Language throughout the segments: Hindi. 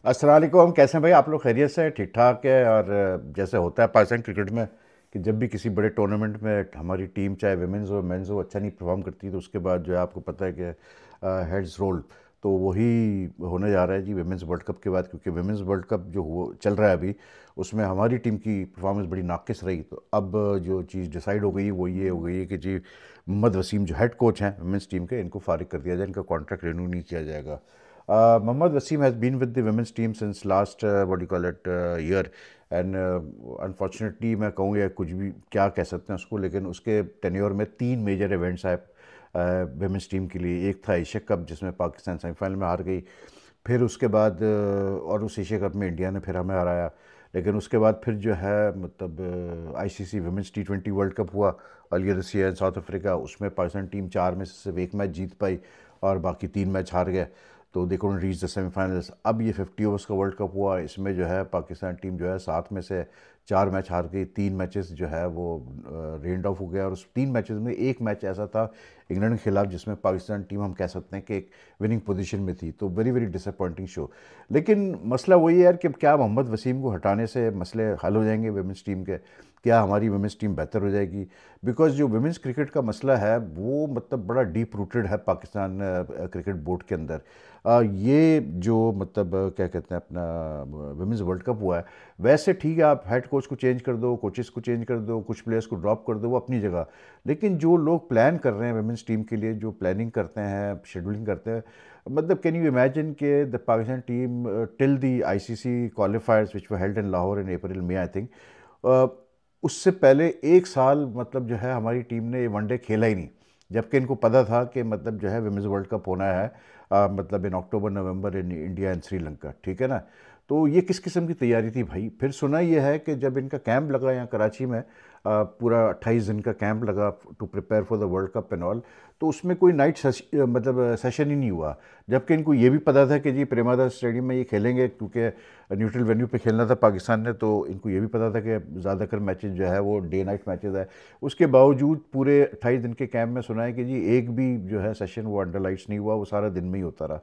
अस्सलाम वालेकुम। कैसे हैं भाई आप लोग? खैरियत से हैं? ठीक ठाक है। और जैसे होता है पाकिस्तान क्रिकेट में कि जब भी किसी बड़े टूर्नामेंट में हमारी टीम चाहे विमेंस हो मेंस हो अच्छा नहीं परफॉर्म करती तो उसके बाद जो है आपको पता है कि हेड्स रोल। तो वही होने जा रहा है जी विमेंस वर्ल्ड कप के बाद, क्योंकि विमेंस वर्ल्ड कप जो हो चल रहा है अभी उसमें हमारी टीम की परफॉर्मेंस बड़ी नाकिस रही। तो अब जो चीज़ डिसाइड हो गई वो ये हो गई है कि जी मोहम्मद वसीम जो हेड कोच हैं विमेंस टीम के, इनको फारिग कर दिया जाए, इनका कॉन्ट्रैक्ट रिन्यू नहीं किया जाएगा। Mohammad Wasim has been with the women's team since last what do you call it year, and unfortunately मैं कहूँ या कुछ भी क्या कह सकते हैं उसको, लेकिन उसके टेन्योर में तीन मेजर इवेंट्स आए वेमेंस टीम के लिए। एक था एशिया कप जिसमें पाकिस्तान सेमीफाइनल में हार गई, फिर उसके बाद और उस एशिया कप में इंडिया ने फिर हमें हराया। लेकिन उसके बाद फिर जो है मतलब ICC women's T20 world cup हुआ earlier this year South Africa, उसमें पाकिस्तान टीम चार में से सिर्फ एक मैच जीत पाई और बाकी तीन मैच हार गए। तो they couldn't reach the semifinals. अब ये 50 ओवर्स का वर्ल्ड कप हुआ, इसमें जो है पाकिस्तान टीम जो है सात में से चार मैच हार गई, तीन मैचेस जो है वो रेंड ऑफ हो गया। और उस तीन मैचेस में एक मैच ऐसा था इंग्लैंड के खिलाफ जिसमें पाकिस्तान टीम हम कह सकते हैं कि एक विनिंग पोजीशन में थी। तो वेरी वेरी डिसअपॉइंटिंग शो। लेकिन मसला वही है यार कि क्या मोहम्मद वसीम को हटाने से मसले हल हो जाएंगे वुमेंस टीम के? क्या हमारी वुमेंस टीम बेहतर हो जाएगी? बिकॉज जो वुमेंस क्रिकेट का मसला है वो मतलब बड़ा डीप रूटेड है पाकिस्तान क्रिकेट बोर्ड के अंदर। ये जो मतलब क्या कहते हैं अपना वुमेंस वर्ल्ड कप हुआ है, वैसे ठीक है आप हेड कोच को चेंज कर दो, कोचेस को चेंज कर दो, कुछ प्लेयर्स को ड्रॉप कर दो, वो अपनी जगह। लेकिन जो लोग प्लान कर रहे हैं वुमेंस टीम के लिए, जो प्लानिंग करते हैं, शेड्यूलिंग करते हैं, मतलब कैन यू इमेजिन के the Pakistan team till the ICC qualifiers which were held in Lahore in April में आई थिंक, उससे पहले एक साल मतलब जो है हमारी टीम ने ये वनडे खेला ही नहीं, जबकि इनको पता था कि मतलब जो है विमेंस वर्ल्ड कप होना है मतलब इन अक्टूबर नवंबर इन इंडिया एंड श्रीलंका, ठीक है ना। तो ये किस किस्म की तैयारी थी भाई? फिर सुना ये है कि जब इनका कैंप लगा यहाँ कराची में, पूरा 28 दिन का कैंप लगा to prepare for the world cup and all, तो उसमें कोई नाइट मतलब सेशन ही नहीं हुआ। जबकि इनको ये भी पता था कि जी प्रेमादास स्टेडियम में ये खेलेंगे, क्योंकि न्यूट्रल वेन्यू पे खेलना था पाकिस्तान ने, तो इनको ये भी पता था कि ज़्यादातर मैचेस जो है वो डे नाइट मैचेस है। उसके बावजूद पूरे 28 दिन के कैंप में सुना है कि जी एक भी जो है सेशन वो अंडर लाइट्स नहीं हुआ, वो सारा दिन में ही होता रहा।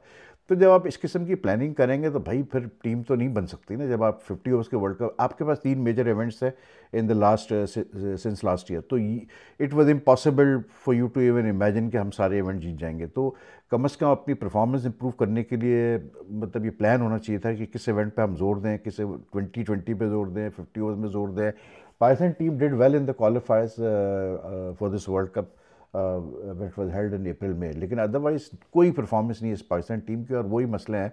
तो जब आप इस किस्म की प्लानिंग करेंगे तो भाई फिर टीम तो नहीं बन सकती ना। जब आप 50 ओवर्स के वर्ल्ड कप, आपके पास तीन मेजर इवेंट्स है in the last since last year, तो it was impossible for you to even imagine कि हम सारे इवेंट जीत जाएंगे। तो कम से कम अपनी परफॉर्मेंस इंप्रूव करने के लिए मतलब ये प्लान होना चाहिए था कि किस इवेंट पे हम जोर दें, किस 2020 पे जोर दें, 50 ओवर्स में जोर दें। Pakistan team did well in the qualifiers for this world cup which was held in April में, लेकिन अदरवाइज कोई परफॉर्मेंस नहीं है इस पाकिस्तान टीम की, और वही मसले हैं।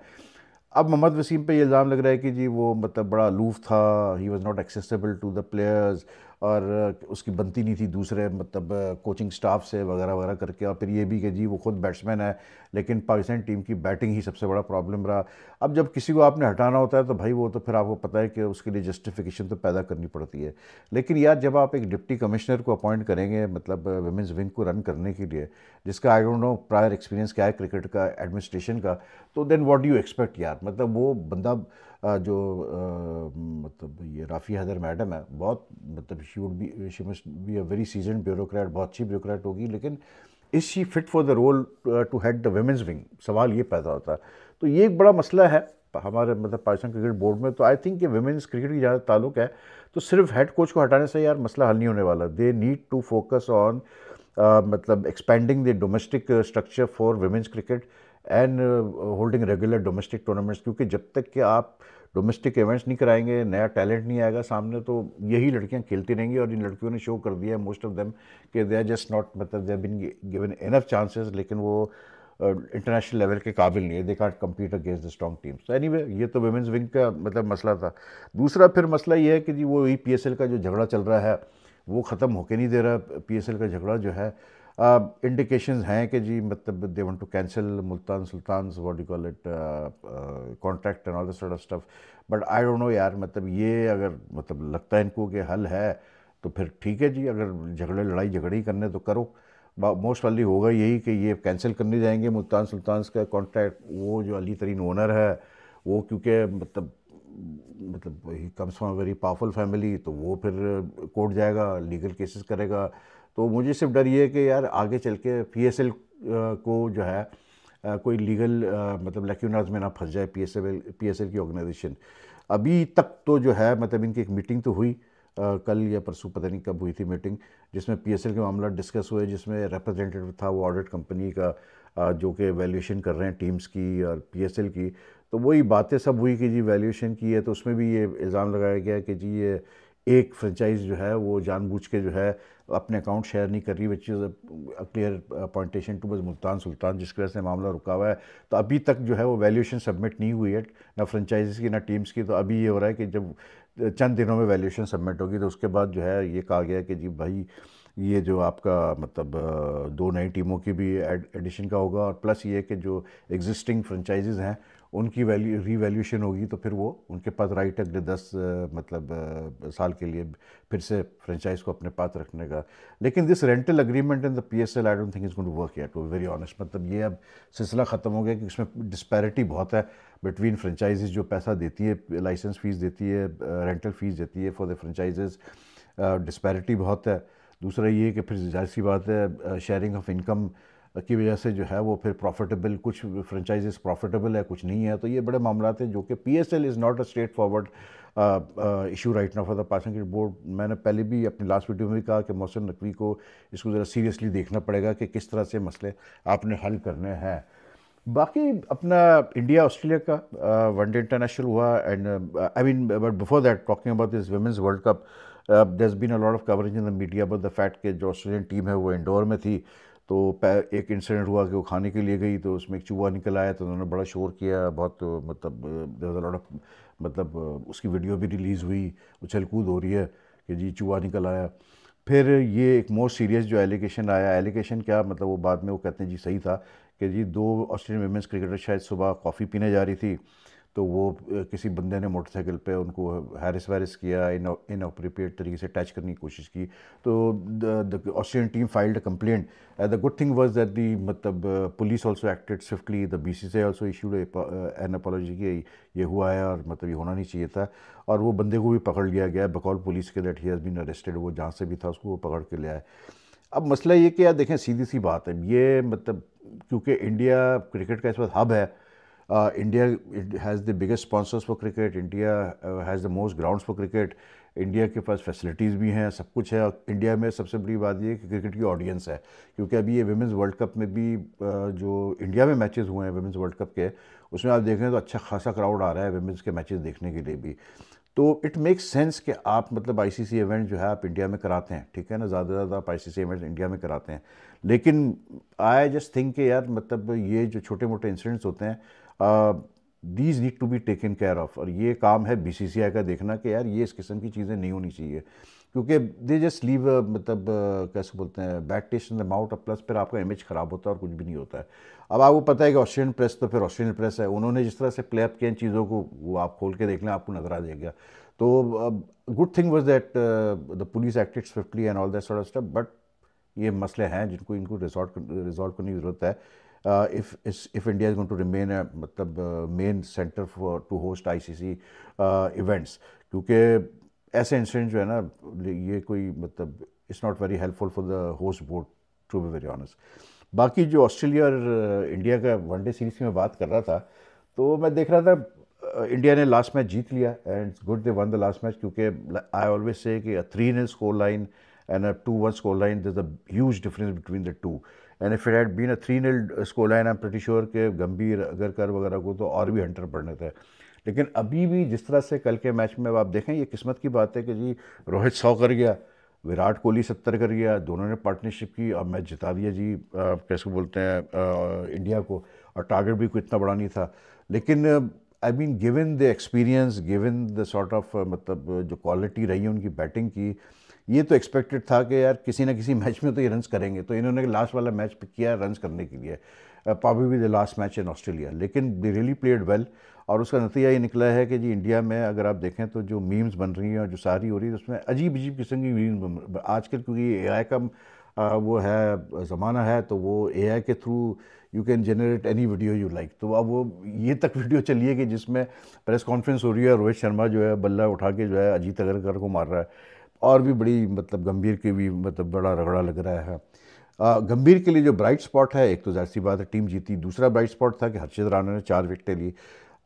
अब मोहम्मद वसीम पे ये इल्ज़ाम लग रहा है कि जी वो मतलब बड़ा अलूफ था, he was not accessible to the players, और उसकी बनती नहीं थी दूसरे मतलब कोचिंग स्टाफ से वगैरह वगैरह करके। और फिर ये भी कि जी वो खुद बैट्समैन है, लेकिन पाकिस्तान टीम की बैटिंग ही सबसे बड़ा प्रॉब्लम रहा। अब जब किसी को आपने हटाना होता है तो भाई वो तो फिर आपको पता है कि उसके लिए जस्टिफिकेशन तो पैदा करनी पड़ती है। लेकिन यार जब आप एक डिप्टी कमिश्नर को अपॉइंट करेंगे मतलब वुमेंस विंग को रन करने के लिए, जिसका I don't know prior experience क्या है क्रिकेट का, एडमिनिस्ट्रेशन का, तो then what do you expect यार? मतलब वो बंदा जो मतलब ये राफ़ी हैदर मैडम है, बहुत मतलब she must be a very seasoned bureaucrat, बहुत अच्छी ब्यूरोक्रेट होगी, लेकिन is she fit for the role to head the women's wing? सवाल ये पैदा होता है। तो ये एक बड़ा मसला है हमारे मतलब पाकिस्तान क्रिकेट बोर्ड में। तो आई थिंक कि वुमेंस क्रिकेट की ज़्यादा ताल्लुक है, तो सिर्फ हेड कोच को हटाने से यार मसला हल नहीं होने वाला। They need to focus on मतलब expanding the domestic structure for women's cricket and holding regular domestic tournaments, क्योंकि जब तक कि आप डोमेस्टिक इवेंट्स नहीं कराएंगे, नया टैलेंट नहीं आएगा सामने, तो यही लड़कियां खेलती रहेंगी। और इन लड़कियों ने शो कर दिया है मोस्ट ऑफ देम कि दे आर जस्ट नॉट मतलब दे बिन गिवन इनफ चांसेस, लेकिन वो इंटरनेशनल लेवल के काबिल नहीं है, they can't compete against the strong teams. तो एनीवे ये तो वुमेंस विंग का मतलब मसला था। दूसरा फिर मसला ये है कि जी वो पीएसएल का जो झगड़ा चल रहा है वो ख़त्म होके नहीं दे रहा। पीएसएल का झगड़ा जो है, इंडिकेशंस हैं कि जी मतलब they want to cancel Multan Sultan what you call it contract and all this sort of stuff. But I don't know यार, मतलब ये अगर मतलब लगता है इनको कि हल है तो फिर ठीक है जी, अगर झगड़े लड़ाई झगड़े ही करने तो करो। मोस्ट वाली होगा यही कि ये कैंसिल करने जाएंगे मुल्तान सुल्तान का कॉन्ट्रैक्ट। वो जो अली तरीन ओनर है वो क्योंकि मतलब he comes from very powerful family, तो वो फिर कोर्ट जाएगा, लीगल केसेस करेगा। तो मुझे सिर्फ डर ये है कि यार आगे चल के पीएसएल को जो है कोई लीगल मतलब लैक्यूनाज में ना फंस जाए पीएसएल की ऑर्गेनाइजेशन। अभी तक तो जो है मतलब इनकी एक मीटिंग तो हुई, कल या परसों पता नहीं कब हुई थी मीटिंग, जिसमें पीएसएल के मामला डिस्कस हुए, जिसमें रिप्रेजेंटेटिव था वो ऑडिट कंपनी का, जो कि वैल्यूएशन कर रहे हैं टीम्स की और पीएसएल की। तो वही बातें सब हुई कि जी वैल्यूएशन की है, तो उसमें भी ये इल्ज़ाम लगाया गया कि जी ये एक फ्रेंचाइज जो है वो जानबूझ के जो है अपने अकाउंट शेयर नहीं कर रही, विच इज़ क्लियर पॉइंटेशन टू बस मुल्तान सुल्तान, जिसकी वजह से मामला रुका हुआ है। तो अभी तक जो है वो वैल्यूएशन सबमिट नहीं हुई है, ना फ्रेंचाइजीज की ना टीम्स की। तो अभी ये हो रहा है कि जब चंद दिनों में वैल्यूएशन सबमिट होगी तो उसके बाद जो है ये कहा गया कि जी भाई ये जो आपका मतलब दो नई टीमों की भी एडिशन का होगा, और प्लस ये कि जो एग्जिस्टिंग फ्रेंचाइजीज हैं उनकी वैल्यू रीवैल्यूएशन होगी, तो फिर वो उनके पास राइट है अगले 10 साल के लिए फिर से फ्रेंचाइज को अपने पास रखने का। लेकिन this rental agreement in the PSL I don't think is going to work yet, to be very honest. मतलब ये अब सिलसिला ख़त्म हो गया कि इसमें डिस्पैरिटी बहुत है बिटवीन फ्रेंचाइजीज जो पैसा देती है, लाइसेंस फीस देती है, रेंटल फीस देती है फॉर द फ्रेंचाइजेज, डिस्पैरिटी बहुत है। दूसरा ये कि फिर जाहिर सी बात है शेयरिंग ऑफ इनकम की वजह से जो है वो फिर प्रॉफिटेबल, कुछ फ्रेंचाइजेस प्रॉफिटेबल है कुछ नहीं है। तो ये बड़े मामला हैं जो कि PSL is not a straight forward issue right now for the Pakistan cricket board. मैंने पहले भी अपनी लास्ट वीडियो में भी कहा कि मोहसिन नकवी को इसको ज़रा सीरियसली देखना पड़ेगा कि किस तरह से मसले आपने हल करने हैं। बाकी अपना इंडिया ऑस्ट्रेलिया का वनडे इंटरनेशनल हुआ, and I mean but before that talking about this women's world cup, there been a lot of coverage in the media about the fact कि जो ऑस्ट्रेलियन टीम है वो इंडोर में थी। तो एक इंसिडेंट हुआ कि वो खाने के लिए गई तो उसमें एक चूहा निकल आया, तो उन्होंने बड़ा शोर किया बहुत, मतलब there was a lot of मतलब उसकी वीडियो भी रिलीज़ हुई, उछल कूद हो रही है कि जी चूहा निकल आया। फिर ये एक मोर सीरियस जो एलिगेशन आया, एलिगेशन क्या मतलब वो बाद में वो कहते हैं जी सही था कि जी दो ऑस्ट्रेलियन वुमेंस क्रिकेटर शायद सुबह कॉफ़ी पीने जा रही थी, तो वो किसी बंदे ने मोटरसाइकिल पे उनको हैरिस वैरिस किया, इन अप्रोप्रिएट तरीके से टच करने की कोशिश की। तो the Australian team filed a complaint. The good thing was that the मतलब police also acted swiftly, the BCCI also issued an apology कि ये हुआ है और मतलब ये होना नहीं चाहिए था, और वो बंदे को भी पकड़ लिया गया बकौल पुलिस के, that he has been arrested. वो जहाँ से भी था उसको वो पकड़ के ले आए। अब मसला ये कि यार देखें सीधी सी बात है, ये मतलब क्योंकि इंडिया क्रिकेट का इस वक्त हब है, India has the biggest sponsors for cricket, India has the most grounds for cricket, India के पास फैसिलिटीज़ भी हैं, सब कुछ है। और इंडिया में सबसे बड़ी बात ये कि क्रिकेट की ऑडियंस है, क्योंकि अभी ये वुमेंस वर्ल्ड कप में भी जो इंडिया में मैचेस हुए हैं वुमेंस वर्ल्ड कप के, उसमें आप देखें तो अच्छा खासा क्राउड आ रहा है वुमेंस के मैचेस देखने के लिए भी। तो इट मेक्स सेंस कि आप मतलब आईसीसी इवेंट जो है आप इंडिया में कराते हैं, ठीक है ना, ज़्यादा से ज़्यादा आप आईसीसी इवेंट इंडिया में कराते हैं। लेकिन आई जस्ट थिंक कि यार मतलब ये जो छोटे मोटे इंसिडेंट्स होते हैं, these need to be taken care of, और ये काम है बीसीसीआई का देखना कि यार ये इस किस्म की चीज़ें नहीं होनी चाहिए, क्योंकि दे जस्ट लीव मतलब कैसे बोलते हैं bad taste in the mouth, और प्लस फिर आपका इमेज ख़राब होता है और कुछ भी नहीं होता है। अब आपको पता है कि ऑस्ट्रेलियन प्रेस तो फिर ऑस्ट्रेलियन प्रेस है, उन्होंने जिस तरह से प्ले अप किया इन चीज़ों को वो आप खोल के देख लें आपको नजर आ जाएगा। तो good thing was that the police acted swiftly and all that sort of stuff, but ये मसले हैं जिनको इनको रिजॉल्व करने की ज़रूरत है। If India is going to remain मतलब main centre for to host ICC events, क्योंकि ऐसे इंसिडेंट जो है ना ये कोई मतलब it's not very helpful for the host board, to be very honest. बाकी जो ऑस्ट्रेलिया और इंडिया का वनडे सीरीज़ की मैं बात कर रहा था, तो मैं देख रहा था इंडिया ने लास्ट मैच जीत लिया, and it's good they one the last match, क्योंकि आई ऑलवेज से कि 3-0 score line and a 2-1 scoreline, there's a huge difference between the two. And if it had been a 3-0 scoreline, I'm pretty sure कि गंभीर अगरकर वगैरह को तो और भी हंटर पड़ने थे। लेकिन अभी भी जिस तरह से कल के मैच में आप देखें, ये किस्मत की बात है कि जी रोहित 100 कर गया, विराट कोहली 70 कर गया, दोनों ने पार्टनरशिप की और मैच जिता दिया जी कैसे बोलते हैं इंडिया को, और टारगेट भी कोई इतना बड़ा नहीं था। लेकिन I mean given the experience, given the sort of मतलब जो क्वालिटी रही है उनकी बैटिंग की, ये तो एक्सपेक्टेड था कि यार किसी ना किसी मैच में तो ये रन्स करेंगे, तो इन्होंने लास्ट वाला मैच पिक किया रन्स करने के लिए, probably the last match in Australia. लेकिन दे रियली प्लेड वेल, और उसका नतीजा ये निकला है कि जी इंडिया में अगर आप देखें तो जो मीम्स बन रही हैं और जो सारी हो रही है उसमें अजीब अजीब किस्म की मीम्स आजकल, क्योंकि एआई का वो है ज़माना है, तो वो एआई के through you can generate any video you like. तो अब वो ये तक वीडियो चली है कि जिसमें प्रेस कॉन्फ्रेंस हो रही है, रोहित शर्मा जो है बल्ला उठा के जो है अजीत अगरकर को मार रहा है, और भी बड़ी मतलब गंभीर के भी मतलब बड़ा रगड़ा लग रहा है। गंभीर के लिए जो ब्राइट स्पॉट है, एक तो जाहिर सी बात है टीम जीती, दूसरा ब्राइट स्पॉट था कि हर्षित राणा ने 4 विकेटें ली।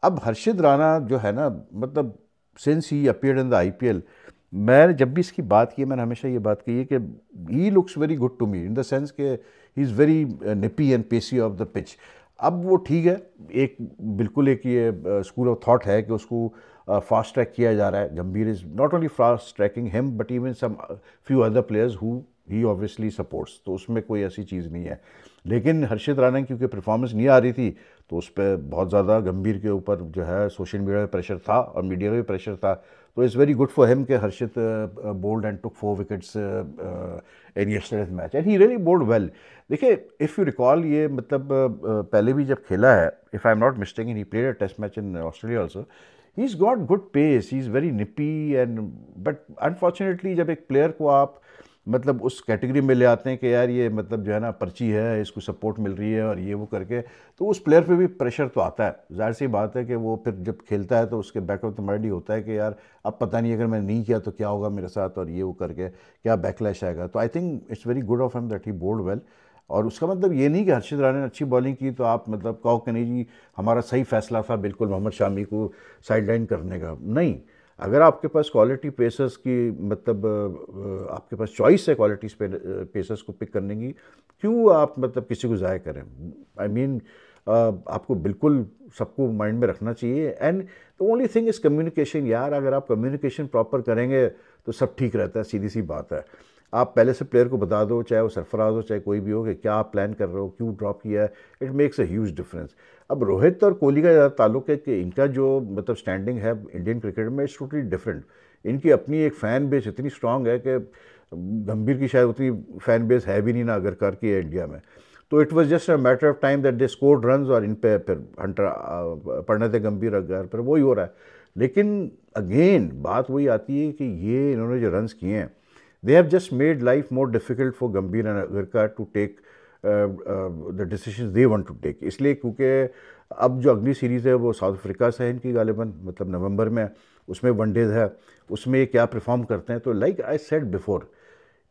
अब हर्षित राणा जो है ना, मतलब since he appeared in the IPL, मैं जब भी इसकी बात की मैंने हमेशा ये बात कही है कि he looks very good to me in the sense के he is very nippy and pacey off the pitch. अब वो ठीक है, एक बिल्कुल एक ये स्कूल ऑफ थॉट है कि उसको फास्ट ट्रैक किया जा रहा है। Gambhir is not only fast tracking him but even some few other players who he obviously supports, तो उसमें कोई ऐसी चीज़ नहीं है। लेकिन हर्षित राणा क्योंकि परफॉर्मेंस नहीं आ रही थी तो उस पर बहुत ज़्यादा गंभीर के ऊपर जो है सोशल मीडिया में प्रेशर था और मीडिया में भी प्रेशर था। तो it's very good for him कि Harshit bowled and took 4 wickets in yesterday's match and he really bowled well. देखिए इफ़ यू रिकॉल, ये मतलब पहले भी जब खेला है, if I am not mistaken, he played a test match in Australia also, he is got good pace, he is very nippy and but unfortunately जब एक प्लेयर को आप मतलब उस कैटेगरी में ले आते हैं कि यार ये मतलब जो है ना पर्ची है, इसको सपोर्ट मिल रही है और ये वो करके, तो उस प्लेयर पे भी प्रेशर तो आता है। जाहिर सी बात है कि वो फिर जब खेलता है तो उसके बैक ऑफ द माइंड ही होता है कि यार अब पता नहीं अगर मैंने नहीं किया तो क्या होगा मेरे साथ और ये वो करके क्या बैकलैश आएगा। तो I think it's very good of him that he bowled well. और उसका मतलब ये नहीं कि हर्षित राणा ने अच्छी बॉलिंग की तो आप मतलब कहो कि नहीं जी हमारा सही फैसला था बिल्कुल मोहम्मद शामी को साइडलाइन करने का। नहीं, अगर आपके पास क्वालिटी पेसर्स की मतलब आपके पास चॉइस है क्वालिटी पेसर्स को पिक करने की, क्यों आप मतलब किसी को ज़ाया करें। आई मीन आपको बिल्कुल सबको माइंड में रखना चाहिए and the only thing is communication. यार अगर आप कम्युनिकेशन प्रॉपर करेंगे तो सब ठीक रहता है, सीधी सी बात है। आप पहले से प्लेयर को बता दो, चाहे वो सरफराज हो चाहे कोई भी हो, कि क्या आप प्लान कर रहे हो, क्यों ड्रॉप किया है, it makes a huge difference. अब रोहित और कोहली का ज़्यादा ताल्लुक है कि इनका जो मतलब स्टैंडिंग है इंडियन क्रिकेट में इट्स टोटली डिफरेंट। इनकी अपनी एक फ़ैन बेस इतनी स्ट्रांग है कि गंभीर की शायद उतनी फ़ैन बेस है भी नहीं ना अगर कर की है इंडिया में। तो it was just a matter of time that they scored runs और इन पे फिर हंटर पढ़ने थे गंभीर अगर पर वही हो रहा है। लेकिन अगेन बात वही आती है कि ये इन्होंने जो रन्स किए हैं, they have just made life more difficult for Gambhir and Agarkar to take the decisions they want to take। इसलिए क्योंकि अब जो अगली सीरीज़ है वो साउथ अफ्रीका से है इनकी गालिबन, मतलब नवंबर में, उसमें वनडेज है, उसमें ये क्या परफॉर्म करते हैं। तो लाइक आई सेड बिफोर,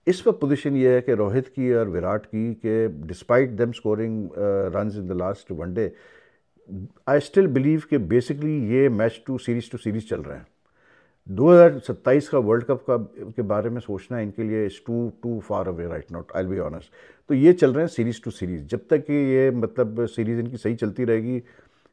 इस वक्त पोजीशन ये है कि रोहित की और विराट की कि despite them scoring runs in the last one day, I still believe कि बेसिकली ये मैच टू सीरीज़ चल रहे हैं। 2027 का वर्ल्ड कप का के बारे में सोचना इनके लिए is too far away right not, I be honest. तो ये चल रहे हैं सीरीज़ टू सीरीज़, जब तक कि ये मतलब सीरीज़ इनकी सही चलती रहेगी,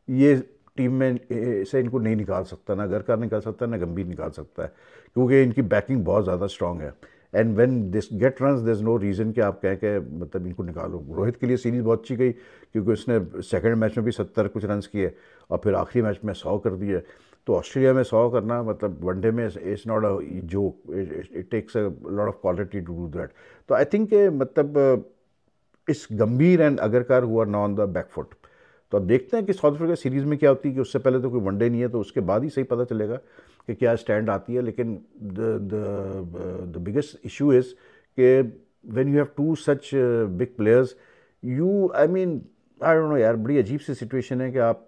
ये टीम में से इनको नहीं निकाल सकता, ना गरकार निकाल सकता ना गंभीर निकाल सकता है, क्योंकि इनकी बैकिंग बहुत ज़्यादा स्ट्रांग है। And when this get runs there is no reason कि आप कह के मतलब इनको निकालो। रोहित के लिए सीरीज़ बहुत अच्छी गई क्योंकि उसने सेकंड मैच में भी 70 कुछ रन्स किए और फिर आखिरी मैच में 100 कर दिए। तो ऑस्ट्रेलिया में 100 करना मतलब वनडे में it's not a joke, it takes a lot of quality to do that. तो आई थिंक मतलब इस गंभीर एंड अगरकार हुआ ना ऑन द बैक फुट। तो अब देखते हैं कि साउथ अफ्रीका सीरीज़ में क्या होती है, कि उससे पहले तो कोई वनडे नहीं है, तो उसके बाद ही सही पता चलेगा कि क्या स्टैंड आती है। लेकिन द बिगेस्ट इशू इज़ कि when you have two such big players, you I mean I don't know यार, बड़ी अजीब सी सिचुएशन है कि आप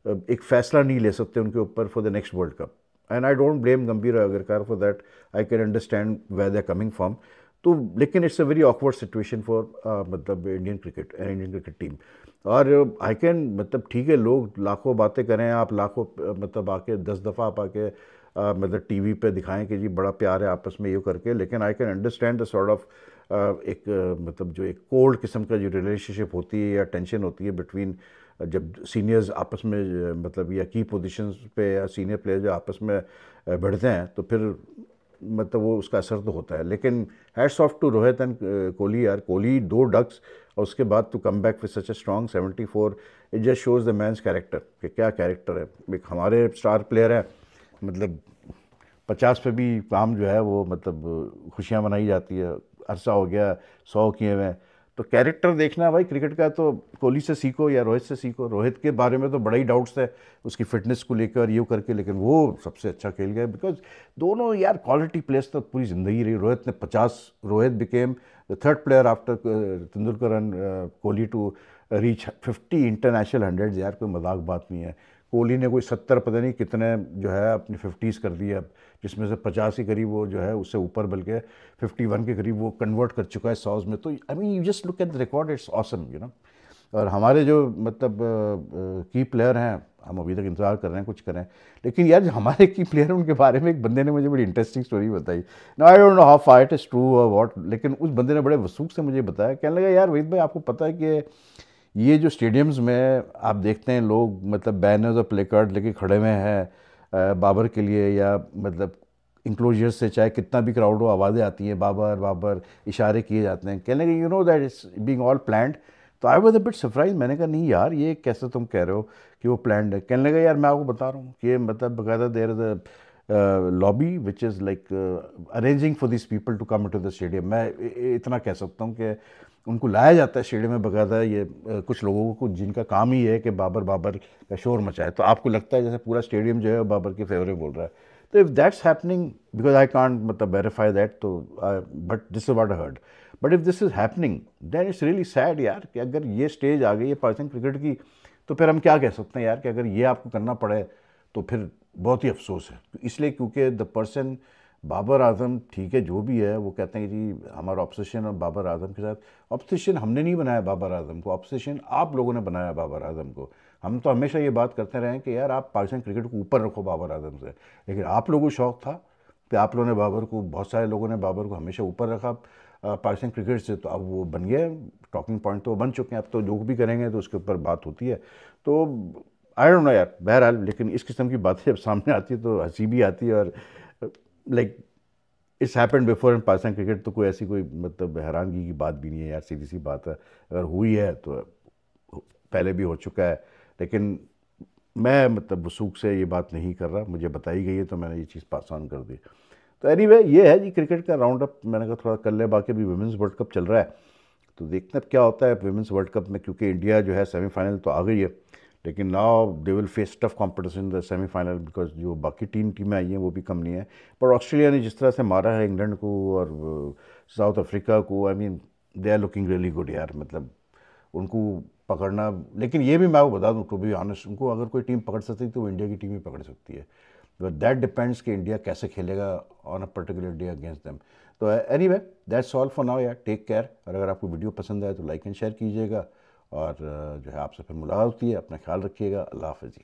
एक फ़ैसला नहीं ले सकते उनके ऊपर for the next world cup. And I don't blame Gambhir Agarkar for that, I can understand where they are coming from. तो लेकिन it's a very awkward situation for मतलब इंडियन क्रिकेट टीम। और आई कैन मतलब ठीक है, लोग लाखों बातें करें, आप लाखों मतलब आके 10 दफ़ा आप आके मतलब टीवी पे दिखाएं कि जी बड़ा प्यार है आपस में ये करके, लेकिन आई can understand the sort of एक मतलब जो एक कोल्ड किस्म का जो रिलेशनशिप होती है या टेंशन होती है बिटवीन जब सीनियर्स आपस में मतलब या की पोजीशंस पे या सीनियर प्लेयर जो आपस में भिड़ते हैं, तो फिर मतलब वो उसका असर तो होता है। लेकिन hats off to Rohit and Kohli यार, कोहली 2 डक्स और उसके बाद to come back with such a strong 74, it just shows the man's character कि क्या कैरेक्टर है। एक हमारे स्टार प्लेयर है, मतलब 50 पे भी काम जो है वो मतलब खुशियाँ मनाई जाती है, अरसा हो गया 100 किए हुए हैं। तो कैरेक्टर देखना भाई क्रिकेट का, तो कोहली से सीखो या रोहित से सीखो। रोहित के बारे में तो बड़ा ही डाउट्स है उसकी फिटनेस को लेकर ये करके, लेकिन वो सबसे अच्छा खेल गया बिकॉज दोनों यार क्वालिटी प्लेयर्स तो पूरी ज़िंदगी रही। रोहित ने 50, Rohit became the third player after Tendulkar and Kohli to reach 50 international hundreds. यार कोई मजाक बात नहीं है। कोहली ने कोई 70 पता नहीं कितने जो है अपनी 50s कर दिए अब, जिसमें से 50 के करीब वो जो है उससे ऊपर, बल्कि 51 के करीब वो कन्वर्ट कर चुका है 100 में। तो I mean you just look at the record, it's awesome you know. और हमारे जो मतलब की प्लेयर हैं, हम अभी तक इंतजार कर रहे हैं कुछ करें, लेकिन यार जो हमारे की प्लेयर हैं उनके बारे में एक बंदे ने मुझे बड़ी इंटरेस्टिंग स्टोरी बताई। No I don't know how far it is true और व्हाट, लेकिन उस बंदे ने बड़े वसूख से मुझे बताया, कहने लगा यार वहीद भाई आपको पता है कि ये जो स्टेडियम्स में आप देखते हैं लोग मतलब बैनर्स और प्ले कार्ड लेके खड़े हुए हैं बाबर के लिए, या मतलब इंक्लोजर से चाहे कितना भी क्राउड हो आवाज़ें आती हैं बाबर बाबर, इशारे किए जाते हैं, कहने लगे you know that it's being all planned. तो I was a bit surprise, मैंने कहा नहीं यार ये कैसे तुम कह रहे हो कि वो प्लान्ड है। कहने लगा यार मैं आपको बता रहा हूँ कि मतलब बकायदा there is a lobby which is like arranging for this people to come to the stadium. मैं इतना कह सकता हूँ कि उनको लाया जाता है स्टेडियम में बकायदा, ये कुछ लोगों को जिनका काम ही है कि बाबर बाबर का शोर मचाए, तो आपको लगता है जैसे पूरा स्टेडियम जो है वो बाबर के फेवर में बोल रहा है। तो if that's happening, because I can't मतलब वेरीफाई दैट, तो but this is what I heard, but if this is happening then it's really sad यार, कि अगर ये स्टेज आ गई है पाकिस्तान क्रिकेट की, तो फिर हम क्या कह सकते हैं यार कि अगर ये आपको करना पड़े तो फिर बहुत ही अफसोस है। तो इसलिए क्योंकि द पर्सन बाबर आजम, ठीक है जो भी है, वो कहते हैं कि जी हमारा ऑब्सेशन और बाबर आजम के साथ, ऑब्सेशन हमने नहीं बनाया बाबर आजम को, ऑब्सेशन आप लोगों ने बनाया बाबर आजम को। हम तो हमेशा ये बात करते रहे कि यार आप पाकिस्तान क्रिकेट को ऊपर रखो बाबर आजम से, लेकिन आप लोगों को शौक था कि आप लोगों ने बाबर को, बहुत सारे लोगों ने बाबर को हमेशा ऊपर रखा पाकिस्तान क्रिकेट से, तो अब वो बन गया टॉकिंग पॉइंट, तो बन चुके हैं। अब तो जो भी करेंगे तो उसके ऊपर बात होती है। तो आई डोंट नो यार, बहरहाल लेकिन इस किस्म की बातें जब सामने आती है तो हंसी भी आती है, और like it's happened before in Pakistan cricket, तो कोई ऐसी कोई मतलब हैरानगी की बात भी नहीं है यार, सीधी सी बात है, अगर हुई है तो पहले भी हो चुका है। लेकिन मैं मतलब वसूख से ये बात नहीं कर रहा, मुझे बताई गई है तो मैंने ये चीज़ पास ऑन कर दी। तो एनीवे ये है जी क्रिकेट का राउंड अप, मैंने कहा थोड़ा कर ले, बाकी अभी वुमेंस वर्ल्ड कप चल रहा है, तो देखते हैं अब क्या होता है वुमेंस वर्ल्ड कप में, क्योंकि इंडिया जो है सेमीफाइनल तो आ गई है, लेकिन now they will face tough competition in the semifinal, because जो बाकी टीमें आई हैं वो भी कम नहीं है। पर ऑस्ट्रेलिया ने जिस तरह से मारा है इंग्लैंड को और साउथ अफ्रीका को, I mean they are looking really good यार, मतलब उनको पकड़ना। लेकिन ये भी मैं आपको बता दूँ टू बी ऑनेस्ट, उनको अगर कोई टीम पकड़ सकती है तो वो इंडिया की टीम ही पकड़ सकती है, बट दैट डिपेंड्स कि इंडिया कैसे खेलेगा on a particular day against them. तो anyway that's all for now यार, टेक केयर, और अगर आपको वीडियो पसंद आए तो लाइक एंड शेयर कीजिएगा, और जो है आपसे फिर मुलाकात होती है, अपना ख्याल रखिएगा, अल्लाह हाफ़िज़।